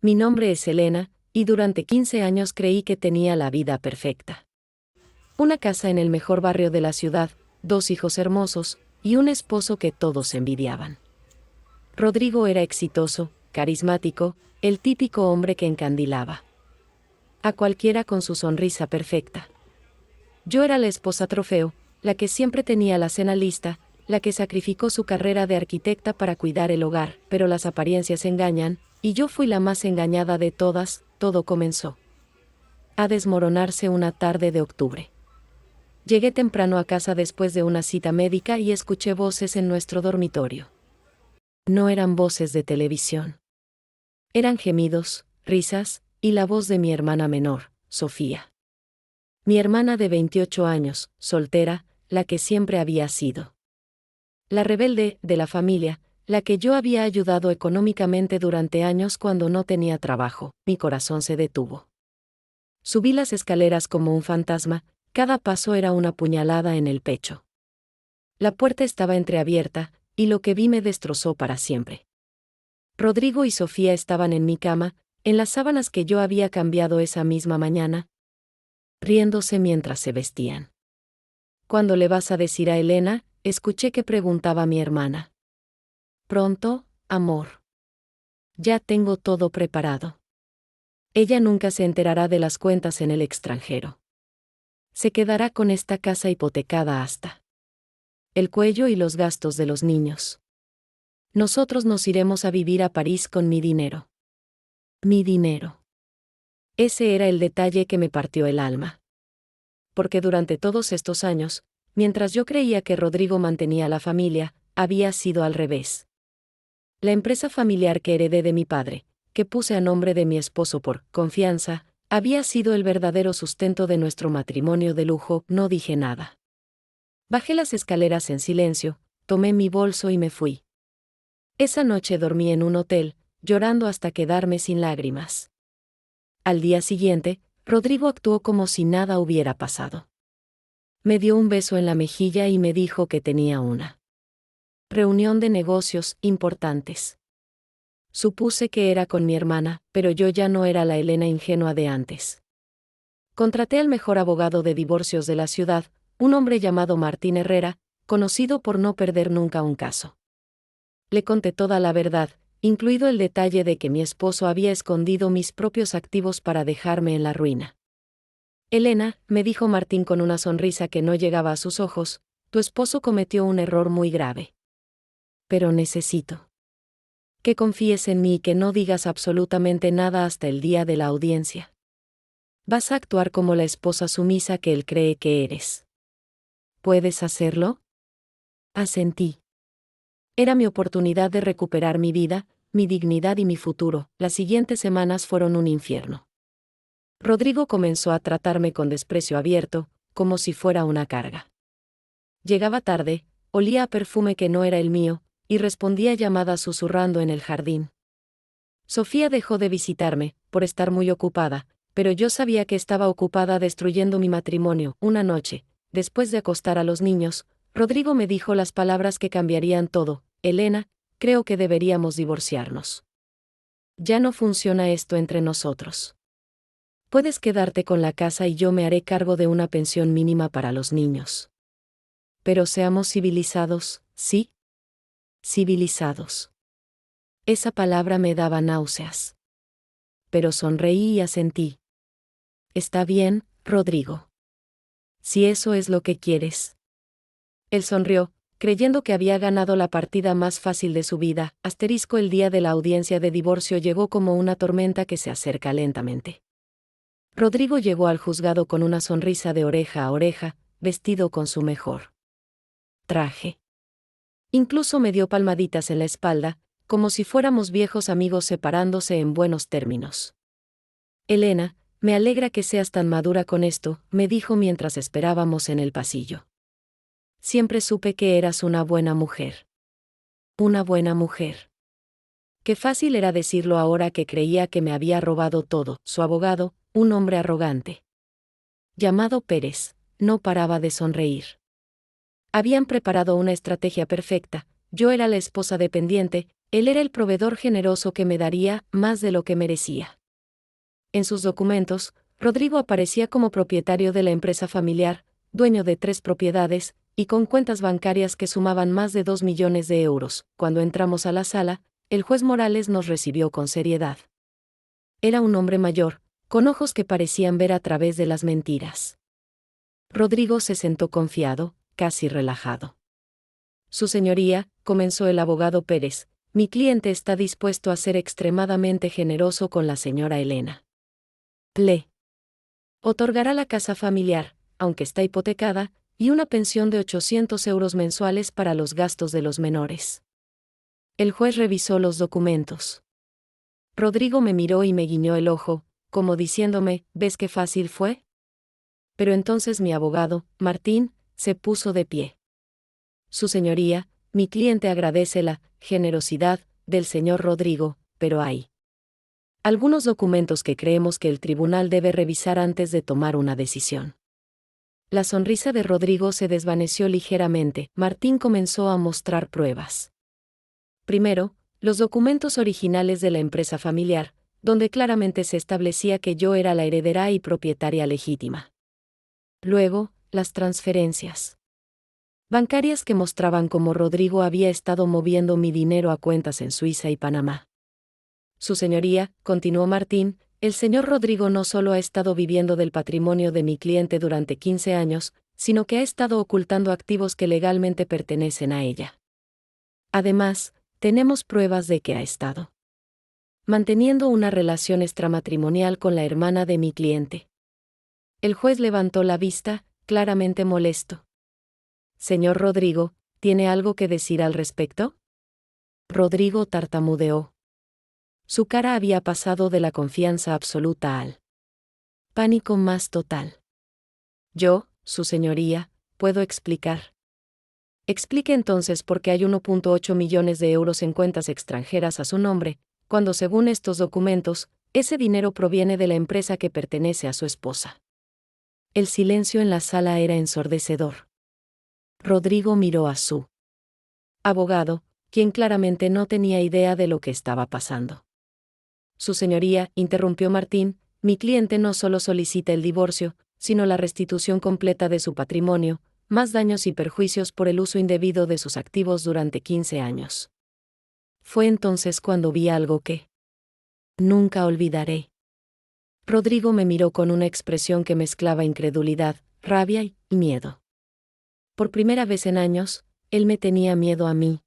Mi nombre es Elena, y durante 15 años creí que tenía la vida perfecta. Una casa en el mejor barrio de la ciudad, 2 hijos hermosos, y un esposo que todos envidiaban. Rodrigo era exitoso, carismático, el típico hombre que encandilaba a cualquiera con su sonrisa perfecta. Yo era la esposa trofeo, la que siempre tenía la cena lista, la que sacrificó su carrera de arquitecta para cuidar el hogar, pero las apariencias engañan, y yo fui la más engañada de todas. Todo comenzó a desmoronarse una tarde de octubre. Llegué temprano a casa después de una cita médica y escuché voces en nuestro dormitorio. No eran voces de televisión. Eran gemidos, risas, y la voz de mi hermana menor, Sofía. Mi hermana de 28 años, soltera, la que siempre había sido la rebelde de la familia, la que yo había ayudado económicamente durante años cuando no tenía trabajo. Mi corazón se detuvo. Subí las escaleras como un fantasma, cada paso era una puñalada en el pecho. La puerta estaba entreabierta, y lo que vi me destrozó para siempre. Rodrigo y Sofía estaban en mi cama, en las sábanas que yo había cambiado esa misma mañana, riéndose mientras se vestían. «¿Cuándo le vas a decir a Elena?», escuché que preguntaba mi hermana. «Pronto, amor. Ya tengo todo preparado. Ella nunca se enterará de las cuentas en el extranjero. Se quedará con esta casa hipotecada hasta el cuello y los gastos de los niños. Nosotros nos iremos a vivir a París con mi dinero». Mi dinero. Ese era el detalle que me partió el alma. Porque durante todos estos años, mientras yo creía que Rodrigo mantenía la familia, había sido al revés. La empresa familiar que heredé de mi padre, que puse a nombre de mi esposo por confianza, había sido el verdadero sustento de nuestro matrimonio de lujo. No dije nada. Bajé las escaleras en silencio, tomé mi bolso y me fui. Esa noche dormí en un hotel, llorando hasta quedarme sin lágrimas. Al día siguiente, Rodrigo actuó como si nada hubiera pasado. Me dio un beso en la mejilla y me dijo que tenía una reunión de negocios importantes. Supuse que era con mi hermana, pero yo ya no era la Elena ingenua de antes. Contraté al mejor abogado de divorcios de la ciudad, un hombre llamado Martín Herrera, conocido por no perder nunca un caso. Le conté toda la verdad, incluido el detalle de que mi esposo había escondido mis propios activos para dejarme en la ruina. «Elena», me dijo Martín con una sonrisa que no llegaba a sus ojos, «tu esposo cometió un error muy grave. Pero necesito que confíes en mí y que no digas absolutamente nada hasta el día de la audiencia. Vas a actuar como la esposa sumisa que él cree que eres. ¿Puedes hacerlo?». Asentí. Era mi oportunidad de recuperar mi vida, mi dignidad y mi futuro. Las siguientes semanas fueron un infierno. Rodrigo comenzó a tratarme con desprecio abierto, como si fuera una carga. Llegaba tarde, olía a perfume que no era el mío, y respondía llamadas susurrando en el jardín. Sofía dejó de visitarme, por estar muy ocupada, pero yo sabía que estaba ocupada destruyendo mi matrimonio. Una noche, después de acostar a los niños, Rodrigo me dijo las palabras que cambiarían todo: «Elena, creo que deberíamos divorciarnos. Ya no funciona esto entre nosotros. Puedes quedarte con la casa y yo me haré cargo de una pensión mínima para los niños. Pero seamos civilizados, ¿sí? Civilizados». Esa palabra me daba náuseas. Pero sonreí y asentí. «Está bien, Rodrigo. Si eso es lo que quieres». Él sonrió, creyendo que había ganado la partida más fácil de su vida. El día de la audiencia de divorcio llegó como una tormenta que se acerca lentamente. Rodrigo llegó al juzgado con una sonrisa de oreja a oreja, vestido con su mejor traje. Incluso me dio palmaditas en la espalda, como si fuéramos viejos amigos separándose en buenos términos. «Elena, me alegra que seas tan madura con esto», me dijo mientras esperábamos en el pasillo. «Siempre supe que eras una buena mujer». Una buena mujer. Qué fácil era decirlo ahora que creía que me había robado todo. Su abogado, un hombre arrogante llamado Pérez, no paraba de sonreír. Habían preparado una estrategia perfecta. Yo era la esposa dependiente, Él era el proveedor generoso que me daría más de lo que merecía. En sus documentos, Rodrigo aparecía como propietario de la empresa familiar, dueño de 3 propiedades, y con cuentas bancarias que sumaban más de 2 millones de euros. Cuando entramos a la sala, el juez Morales nos recibió con seriedad. Era un hombre mayor, con ojos que parecían ver a través de las mentiras. Rodrigo se sentó confiado, casi relajado. Su señoría, comenzó el abogado Pérez, mi cliente está dispuesto a ser extremadamente generoso con la señora Elena. Le otorgará la casa familiar, aunque está hipotecada, y una pensión de 800 euros mensuales para los gastos de los menores. El juez revisó los documentos. Rodrigo me miró y me guiñó el ojo, como diciéndome, ¿ves qué fácil fue? Pero entonces mi abogado, Martín, se puso de pie. Su señoría, mi cliente agradece la generosidad del señor Rodrigo, pero hay algunos documentos que creemos que el tribunal debe revisar antes de tomar una decisión. La sonrisa de Rodrigo se desvaneció ligeramente. Martín comenzó a mostrar pruebas. Primero, los documentos originales de la empresa familiar, donde claramente se establecía que yo era la heredera y propietaria legítima. Luego, las transferencias bancarias que mostraban cómo Rodrigo había estado moviendo mi dinero a cuentas en Suiza y Panamá. Su señoría, continuó Martín, el señor Rodrigo no solo ha estado viviendo del patrimonio de mi cliente durante 15 años, sino que ha estado ocultando activos que legalmente pertenecen a ella. Además, tenemos pruebas de que ha estado manteniendo una relación extramatrimonial con la hermana de mi cliente. El juez levantó la vista, claramente molesto. Señor Rodrigo, ¿tiene algo que decir al respecto? Rodrigo tartamudeó. Su cara había pasado de la confianza absoluta al pánico más total. Yo, su señoría, puedo explicar. Explique entonces por qué hay 1.8 millones de euros en cuentas extranjeras a su nombre, cuando según estos documentos, ese dinero proviene de la empresa que pertenece a su esposa. El silencio en la sala era ensordecedor. Rodrigo miró a su abogado, quien claramente no tenía idea de lo que estaba pasando. Su señoría, interrumpió Martín, mi cliente no solo solicita el divorcio, sino la restitución completa de su patrimonio, más daños y perjuicios por el uso indebido de sus activos durante 15 años. Fue entonces cuando vi algo que nunca olvidaré. Rodrigo me miró con una expresión que mezclaba incredulidad, rabia y miedo. Por primera vez en años, él me tenía miedo a mí.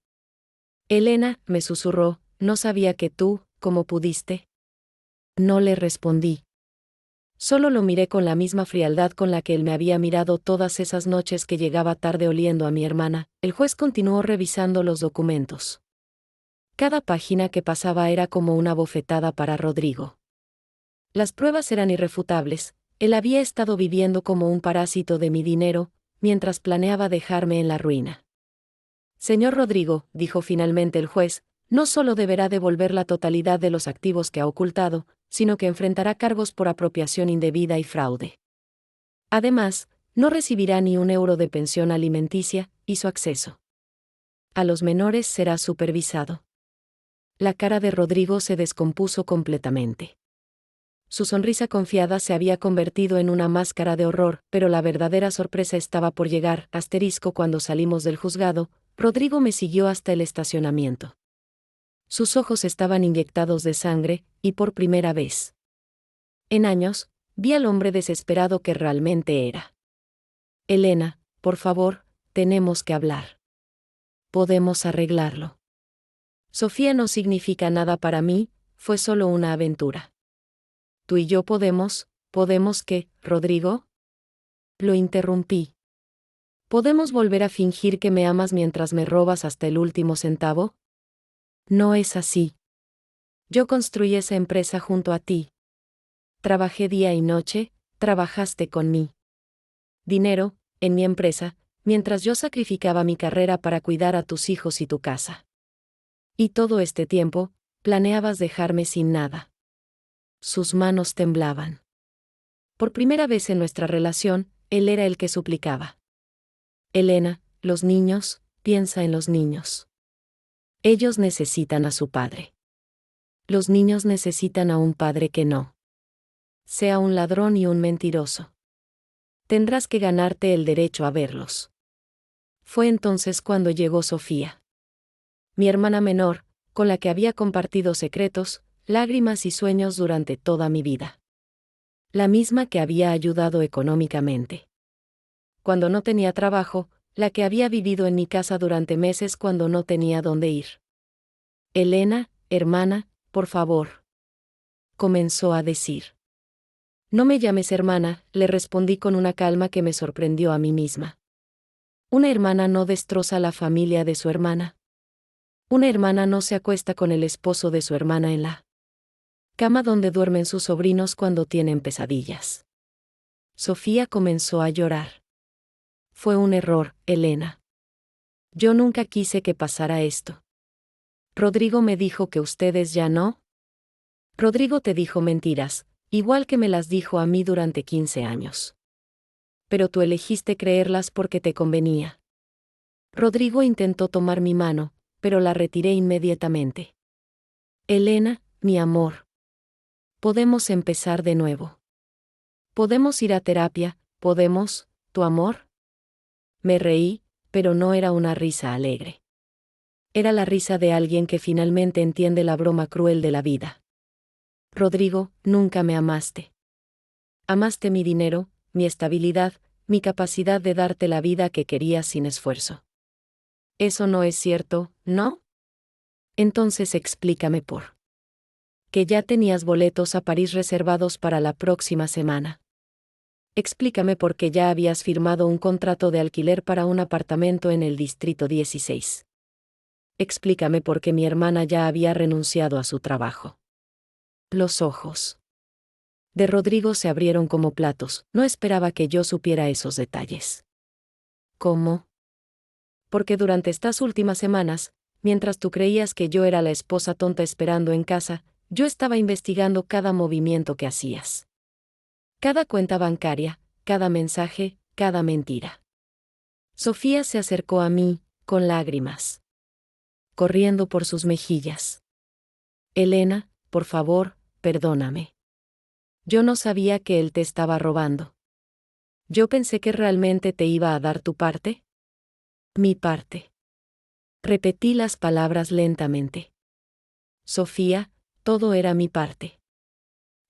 Elena, me susurró, no sabía que tú, ¿cómo pudiste? No le respondí. Solo lo miré con la misma frialdad con la que él me había mirado todas esas noches que llegaba tarde oliendo a mi hermana. El juez continuó revisando los documentos. Cada página que pasaba era como una bofetada para Rodrigo. Las pruebas eran irrefutables. Él había estado viviendo como un parásito de mi dinero, mientras planeaba dejarme en la ruina. Señor Rodrigo, dijo finalmente el juez, no solo deberá devolver la totalidad de los activos que ha ocultado, sino que enfrentará cargos por apropiación indebida y fraude. Además, no recibirá ni un euro de pensión alimenticia, y su acceso a los menores será supervisado. La cara de Rodrigo se descompuso completamente. Su sonrisa confiada se había convertido en una máscara de horror, pero la verdadera sorpresa estaba por llegar. Cuando salimos del juzgado, Rodrigo me siguió hasta el estacionamiento. Sus ojos estaban inyectados de sangre, y por primera vez en años, vi al hombre desesperado que realmente era. Elena, por favor, tenemos que hablar. Podemos arreglarlo. Sofía no significa nada para mí, fue solo una aventura. Tú y yo ¿podemos qué, Rodrigo? Lo interrumpí. ¿Podemos volver a fingir que me amas mientras me robas hasta el último centavo? No es así. Yo construí esa empresa junto a ti. Trabajé día y noche, trabajaste con mi dinero, en mi empresa, mientras yo sacrificaba mi carrera para cuidar a tus hijos y tu casa. Y todo este tiempo, planeabas dejarme sin nada. Sus manos temblaban. Por primera vez en nuestra relación, él era el que suplicaba. Elena, los niños, piensa en los niños. Ellos necesitan a su padre. Los niños necesitan a un padre que no sea un ladrón y un mentiroso. Tendrás que ganarte el derecho a verlos. Fue entonces cuando llegó Sofía, mi hermana menor, con la que había compartido secretos, lágrimas y sueños durante toda mi vida. La misma que había ayudado económicamente cuando no tenía trabajo, la que había vivido en mi casa durante meses cuando no tenía dónde ir. Elena, hermana, por favor, comenzó a decir. No me llames hermana, le respondí con una calma que me sorprendió a mí misma. Una hermana no destroza la familia de su hermana. Una hermana no se acuesta con el esposo de su hermana en la cama donde duermen sus sobrinos cuando tienen pesadillas. Sofía comenzó a llorar. Fue un error, Elena. Yo nunca quise que pasara esto. Rodrigo me dijo que ustedes ya no. Rodrigo te dijo mentiras, igual que me las dijo a mí durante 15 años. Pero tú elegiste creerlas porque te convenía. Rodrigo intentó tomar mi mano, pero la retiré inmediatamente. Elena, mi amor. Podemos empezar de nuevo. Podemos ir a terapia, podemos, tu amor. Me reí, pero no era una risa alegre. Era la risa de alguien que finalmente entiende la broma cruel de la vida. Rodrigo, nunca me amaste. Amaste mi dinero, mi estabilidad, mi capacidad de darte la vida que querías sin esfuerzo. Eso no es cierto, ¿no? Entonces explícame por qué ya tenías boletos a París reservados para la próxima semana. Explícame por qué ya habías firmado un contrato de alquiler para un apartamento en el Distrito 16. Explícame por qué mi hermana ya había renunciado a su trabajo. Los ojos de Rodrigo se abrieron como platos, no esperaba que yo supiera esos detalles. ¿Cómo? Porque durante estas últimas semanas, mientras tú creías que yo era la esposa tonta esperando en casa, yo estaba investigando cada movimiento que hacías. Cada cuenta bancaria, cada mensaje, cada mentira. Sofía se acercó a mí, con lágrimas corriendo por sus mejillas. Elena, por favor, perdóname. Yo no sabía que él te estaba robando. Yo pensé que realmente te iba a dar tu parte. Mi parte. Repetí las palabras lentamente. Sofía, todo era mi parte.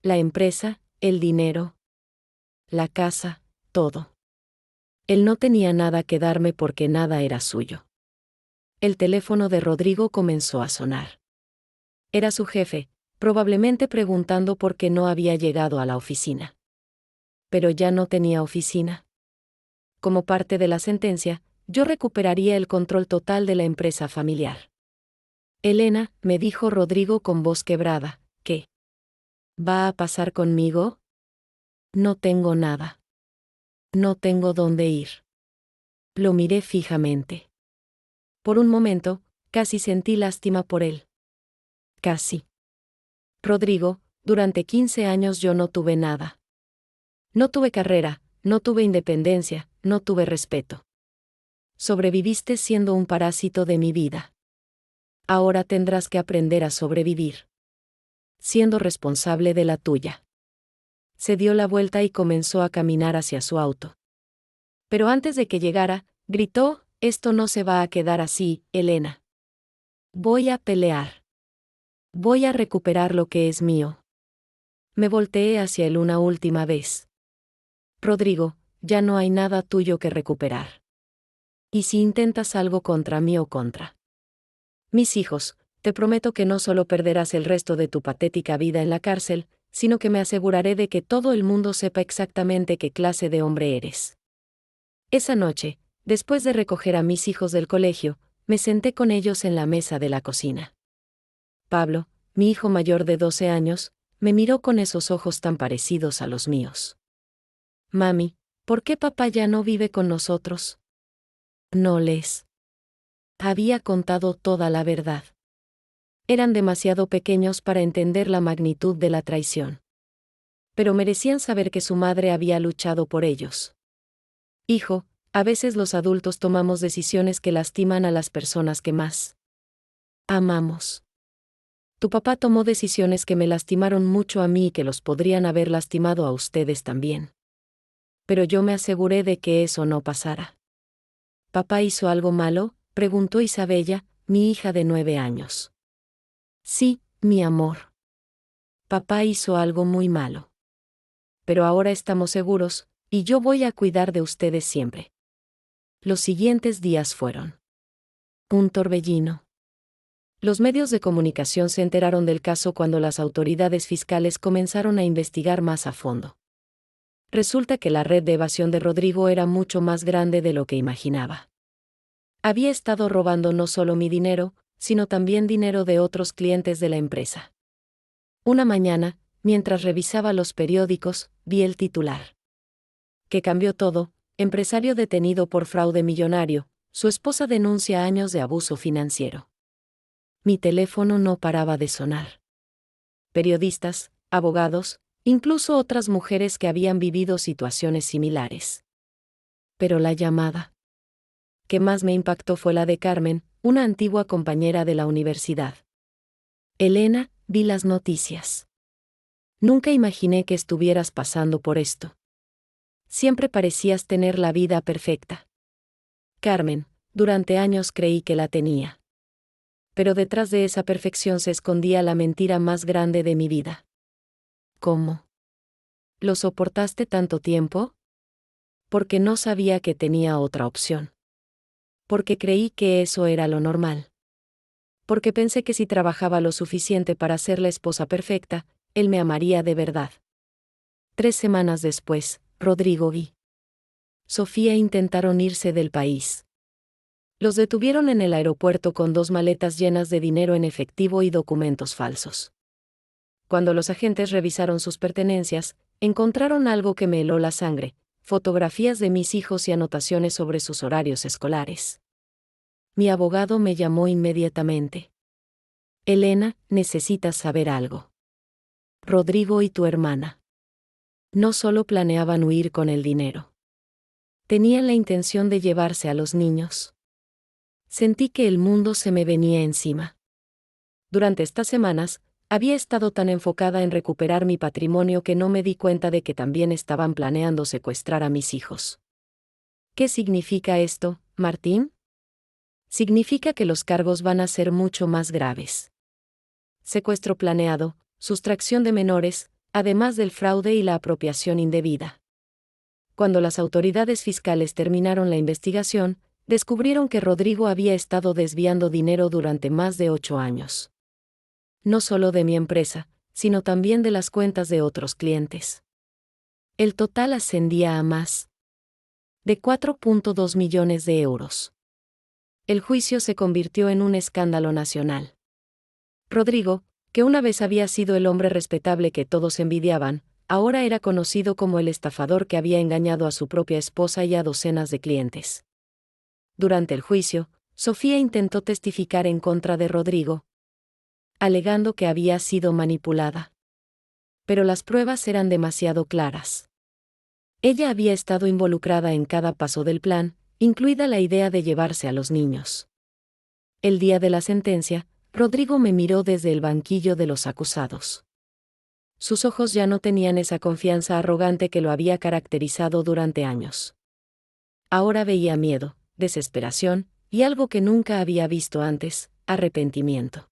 La empresa, el dinero, la casa, todo. Él no tenía nada que darme porque nada era suyo. El teléfono de Rodrigo comenzó a sonar. Era su jefe, probablemente preguntando por qué no había llegado a la oficina. Pero ya no tenía oficina. Como parte de la sentencia, yo recuperaría el control total de la empresa familiar. Elena, me dijo Rodrigo con voz quebrada, ¿qué va a pasar conmigo? No tengo nada. No tengo dónde ir. Lo miré fijamente. Por un momento, casi sentí lástima por él. Casi. Rodrigo, durante 15 años yo no tuve nada. No tuve carrera, no tuve independencia, no tuve respeto. Sobreviviste siendo un parásito de mi vida. Ahora tendrás que aprender a sobrevivir siendo responsable de la tuya. Se dio la vuelta y comenzó a caminar hacia su auto. Pero antes de que llegara, gritó, esto no se va a quedar así, Elena. Voy a pelear. Voy a recuperar lo que es mío. Me volteé hacia él una última vez. Rodrigo, ya no hay nada tuyo que recuperar. ¿Y si intentas algo contra mí o contra mis hijos? Te prometo que no solo perderás el resto de tu patética vida en la cárcel, sino que me aseguraré de que todo el mundo sepa exactamente qué clase de hombre eres. Esa noche, después de recoger a mis hijos del colegio, me senté con ellos en la mesa de la cocina. Pablo, mi hijo mayor de 12 años, me miró con esos ojos tan parecidos a los míos. Mami, ¿por qué papá ya no vive con nosotros? No les había contado toda la verdad. Eran demasiado pequeños para entender la magnitud de la traición. Pero merecían saber que su madre había luchado por ellos. Hijo, a veces los adultos tomamos decisiones que lastiman a las personas que más Amamos. Tu papá tomó decisiones que me lastimaron mucho a mí y que los podrían haber lastimado a ustedes también. Pero yo me aseguré de que eso no pasara. ¿Papá hizo algo malo?, preguntó Isabella, mi hija de 9 años. Sí, mi amor. Papá hizo algo muy malo. Pero ahora estamos seguros, y yo voy a cuidar de ustedes siempre. Los siguientes días fueron un torbellino. Los medios de comunicación se enteraron del caso cuando las autoridades fiscales comenzaron a investigar más a fondo. Resulta que la red de evasión de Rodrigo era mucho más grande de lo que imaginaba. Había estado robando no solo mi dinero, sino también dinero de otros clientes de la empresa. Una mañana, mientras revisaba los periódicos, vi el titular. Que cambió todo: empresario detenido por fraude millonario, su esposa denuncia años de abuso financiero. Mi teléfono no paraba de sonar. Periodistas, abogados, incluso otras mujeres que habían vivido situaciones similares. Pero la llamada que más me impactó fue la de Carmen, una antigua compañera de la universidad. Elena, vi las noticias. Nunca imaginé que estuvieras pasando por esto. Siempre parecías tener la vida perfecta. Carmen, durante años creí que la tenía. Pero detrás de esa perfección se escondía la mentira más grande de mi vida. ¿Cómo? ¿Lo soportaste tanto tiempo? Porque no sabía que tenía otra opción. Porque creí que eso era lo normal. Porque pensé que si trabajaba lo suficiente para ser la esposa perfecta, él me amaría de verdad. 3 semanas después, Rodrigo y Sofía intentaron irse del país. Los detuvieron en el aeropuerto con 2 maletas llenas de dinero en efectivo y documentos falsos. Cuando los agentes revisaron sus pertenencias, encontraron algo que me heló la sangre: fotografías de mis hijos y anotaciones sobre sus horarios escolares. Mi abogado me llamó inmediatamente. Elena, necesitas saber algo. Rodrigo y tu hermana no solo planeaban huir con el dinero. Tenían la intención de llevarse a los niños. Sentí que el mundo se me venía encima. Durante estas semanas, había estado tan enfocada en recuperar mi patrimonio que no me di cuenta de que también estaban planeando secuestrar a mis hijos. ¿Qué significa esto, Martín? Significa que los cargos van a ser mucho más graves. Secuestro planeado, sustracción de menores, además del fraude y la apropiación indebida. Cuando las autoridades fiscales terminaron la investigación, descubrieron que Rodrigo había estado desviando dinero durante más de 8 años. No solo de mi empresa, sino también de las cuentas de otros clientes. El total ascendía a más de 4.2 millones de euros. El juicio se convirtió en un escándalo nacional. Rodrigo, que una vez había sido el hombre respetable que todos envidiaban, ahora era conocido como el estafador que había engañado a su propia esposa y a docenas de clientes. Durante el juicio, Sofía intentó testificar en contra de Rodrigo, alegando que había sido manipulada. Pero las pruebas eran demasiado claras. Ella había estado involucrada en cada paso del plan, incluida la idea de llevarse a los niños. El día de la sentencia, Rodrigo me miró desde el banquillo de los acusados. Sus ojos ya no tenían esa confianza arrogante que lo había caracterizado durante años. Ahora veía miedo, desesperación, y algo que nunca había visto antes: arrepentimiento.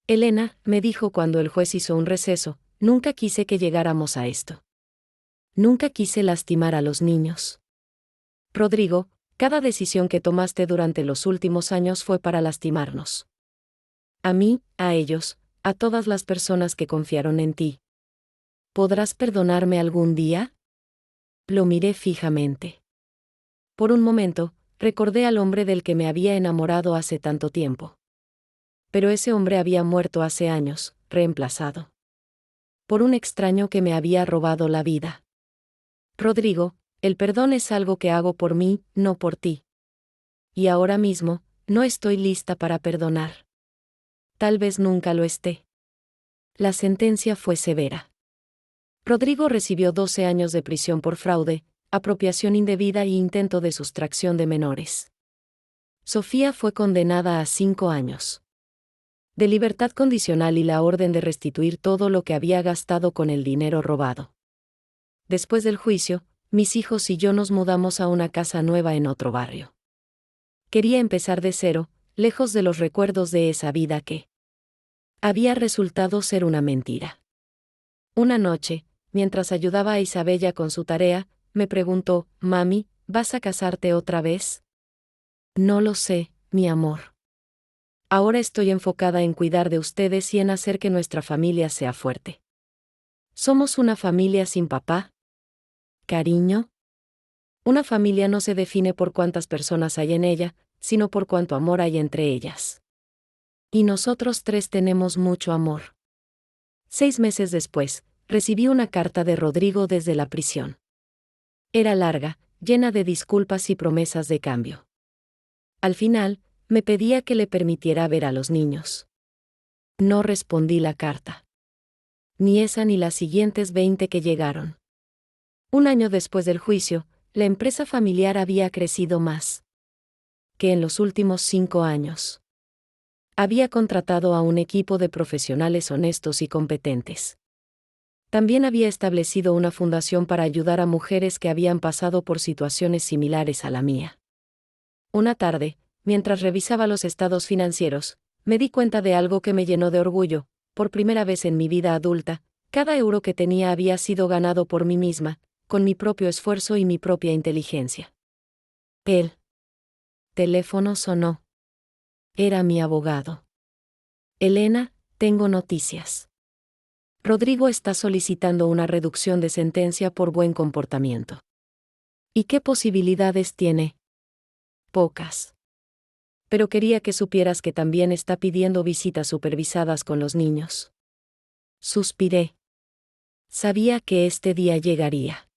Elena, me dijo cuando el juez hizo un receso, nunca quise que llegáramos a esto. Nunca quise lastimar a los niños. Rodrigo, cada decisión que tomaste durante los últimos años fue para lastimarnos. A mí, a ellos, a todas las personas que confiaron en ti. ¿Podrás perdonarme algún día? Lo miré fijamente. Por un momento, recordé al hombre del que me había enamorado hace tanto tiempo. Pero ese hombre había muerto hace años, reemplazado por un extraño que me había robado la vida. Rodrigo, el perdón es algo que hago por mí, no por ti. Y ahora mismo, no estoy lista para perdonar. Tal vez nunca lo esté. La sentencia fue severa. Rodrigo recibió 12 años de prisión por fraude, apropiación indebida y intento de sustracción de menores. Sofía fue condenada a 5 años. de libertad condicional y la orden de restituir todo lo que había gastado con el dinero robado. Después del juicio, mis hijos y yo nos mudamos a una casa nueva en otro barrio. Quería empezar de cero, lejos de los recuerdos de esa vida que había resultado ser una mentira. Una noche, mientras ayudaba a Isabella con su tarea, me preguntó: «Mami, ¿vas a casarte otra vez?» «No lo sé, mi amor. Ahora estoy enfocada en cuidar de ustedes y en hacer que nuestra familia sea fuerte. ¿Somos una familia sin papá? ¿Cariño? Una familia no se define por cuántas personas hay en ella, sino por cuánto amor hay entre ellas. Y nosotros tres tenemos mucho amor». 6 meses después, recibí una carta de Rodrigo desde la prisión. Era larga, llena de disculpas y promesas de cambio. Al final, me pedía que le permitiera ver a los niños. No respondí la carta. Ni esa ni las siguientes 20 que llegaron. Un año después del juicio, la empresa familiar había crecido más que en los últimos 5 años. Había contratado a un equipo de profesionales honestos y competentes. También había establecido una fundación para ayudar a mujeres que habían pasado por situaciones similares a la mía. Una tarde, mientras revisaba los estados financieros, me di cuenta de algo que me llenó de orgullo. Por primera vez en mi vida adulta, cada euro que tenía había sido ganado por mí misma, con mi propio esfuerzo y mi propia inteligencia. El teléfono sonó. Era mi abogado. «Elena, tengo noticias. Rodrigo está solicitando una reducción de sentencia por buen comportamiento». «¿Y qué posibilidades tiene?» «Pocas. Pero quería que supieras que también está pidiendo visitas supervisadas con los niños». Suspiré. Sabía que este día llegaría.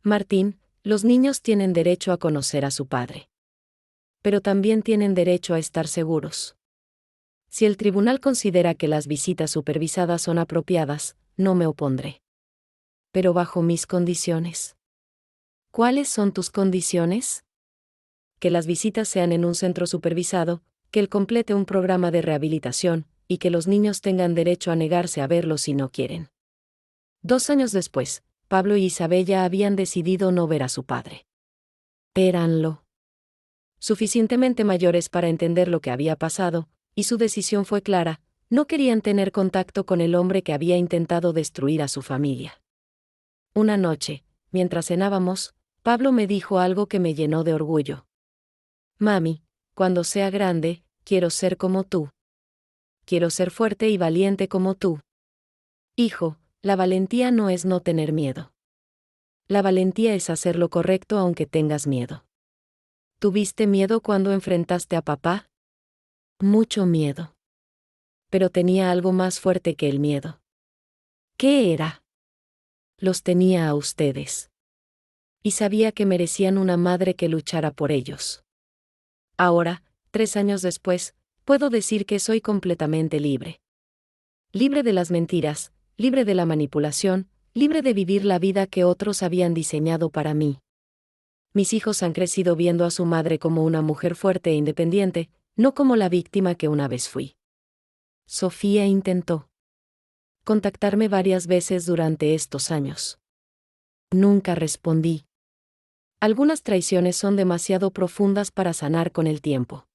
«Martín, los niños tienen derecho a conocer a su padre. Pero también tienen derecho a estar seguros. Si el tribunal considera que las visitas supervisadas son apropiadas, no me opondré. Pero bajo mis condiciones». «¿Cuáles son tus condiciones?» «Que las visitas sean en un centro supervisado, que él complete un programa de rehabilitación, y que los niños tengan derecho a negarse a verlo si no quieren». 2 años después, Pablo y Isabella habían decidido no ver a su padre. Éranlo suficientemente mayores para entender lo que había pasado, y su decisión fue clara: no querían tener contacto con el hombre que había intentado destruir a su familia. Una noche, mientras cenábamos, Pablo me dijo algo que me llenó de orgullo. «Mami, cuando sea grande, quiero ser como tú. Quiero ser fuerte y valiente como tú». «Hijo, la valentía no es no tener miedo. La valentía es hacer lo correcto aunque tengas miedo». ¿Tuviste miedo cuando enfrentaste a papá? Mucho miedo. Pero tenía algo más fuerte que el miedo. ¿Qué era? Los tenía a ustedes. Y sabía que merecían una madre que luchara por ellos. Ahora, 3 años después, puedo decir que soy completamente libre. Libre de las mentiras, libre de la manipulación, libre de vivir la vida que otros habían diseñado para mí. Mis hijos han crecido viendo a su madre como una mujer fuerte e independiente, no como la víctima que una vez fui. Sofía intentó contactarme varias veces durante estos años. Nunca respondí. Algunas traiciones son demasiado profundas para sanar con el tiempo.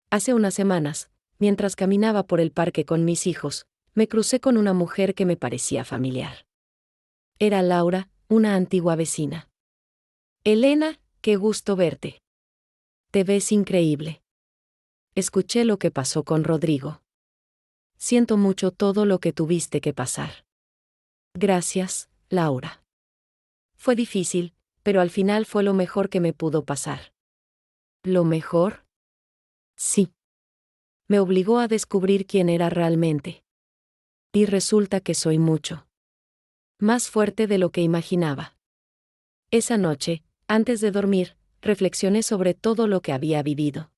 Hace unas semanas, mientras caminaba por el parque con mis hijos, me crucé con una mujer que me parecía familiar. Era Laura, una antigua vecina. «Elena, qué gusto verte. Te ves increíble. Escuché lo que pasó con Rodrigo. Siento mucho todo lo que tuviste que pasar». «Gracias, Laura. Fue difícil, pero al final fue lo mejor que me pudo pasar». ¿Lo mejor? Sí. Me obligó a descubrir quién era realmente. Y resulta que soy mucho más fuerte de lo que imaginaba. Esa noche, antes de dormir, reflexioné sobre todo lo que había vivido.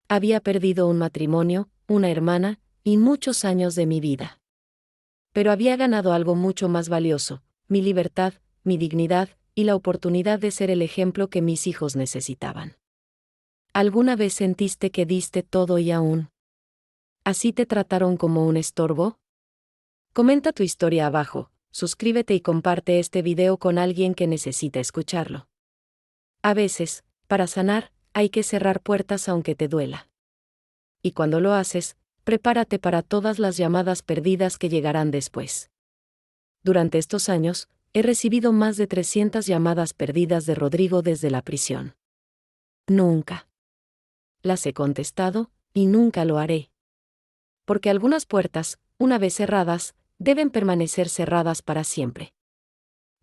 Había perdido un matrimonio, una hermana, y muchos años de mi vida. Pero había ganado algo mucho más valioso: mi libertad, mi dignidad, y la oportunidad de ser el ejemplo que mis hijos necesitaban. ¿Alguna vez sentiste que diste todo y aún ¿Así te trataron como un estorbo? Comenta tu historia abajo, suscríbete y comparte este video con alguien que necesita escucharlo. A veces, para sanar, hay que cerrar puertas aunque te duela. Y cuando lo haces, prepárate para todas las llamadas perdidas que llegarán después. Durante estos años, he recibido más de 300 llamadas perdidas de Rodrigo desde la prisión. Nunca las he contestado, y nunca lo haré. Porque algunas puertas, una vez cerradas, deben permanecer cerradas para siempre.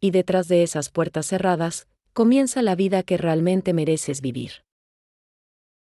Y detrás de esas puertas cerradas, comienza la vida que realmente mereces vivir.